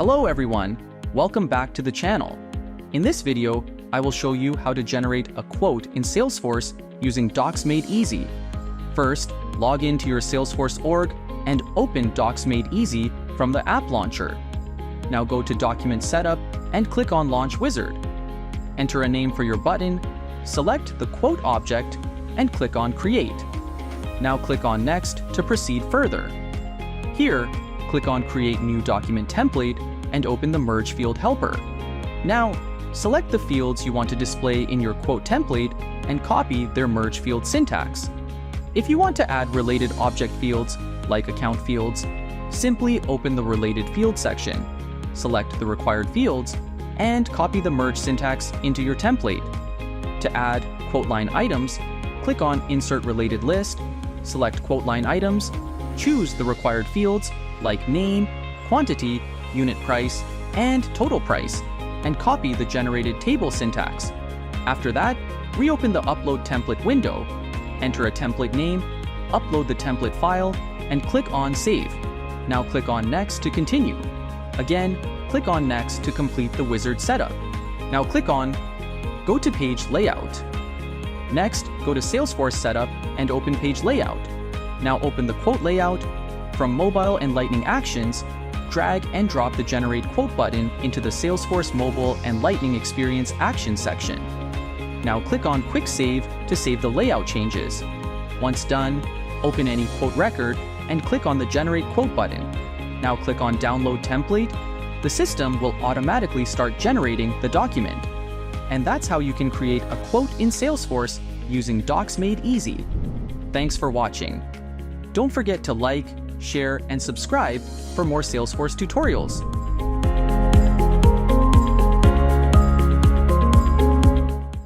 Hello everyone, welcome back to the channel. In this video, I will show you how to generate a quote in Salesforce using Docs Made Easy. First, log into your Salesforce org and open Docs Made Easy from the app launcher. Now go to Document Setup and click on Launch Wizard. Enter a name for your button, select the quote object, and click on Create. Now click on Next to proceed further. Here, click on Create New Document Template and open the Merge Field Helper. Now, select the fields you want to display in your quote template and copy their merge field syntax. If you want to add related object fields, like account fields, simply open the Related Field section, select the required fields, and copy the merge syntax into your template. To add quote line items, click on Insert Related List, select quote line items, choose the required fields like name, quantity, unit price, and total price, and copy the generated table syntax. After that, reopen the Upload Template window, enter a template name, upload the template file, and click on Save. Now click on Next to continue. Again, click on Next to complete the wizard setup. Now click on Go to Page Layout. Next, go to Salesforce Setup and open Page Layout. Now open the quote layout. From Mobile and Lightning Actions, drag and drop the Generate Quote button into the Salesforce Mobile and Lightning Experience Action section. Now click on Quick Save to save the layout changes. Once done, open any quote record and click on the Generate Quote button. Now click on Download Template. The system will automatically start generating the document. And that's how you can create a quote in Salesforce using Docs Made Easy. Thanks for watching. Don't forget to like, share, and subscribe for more Salesforce tutorials.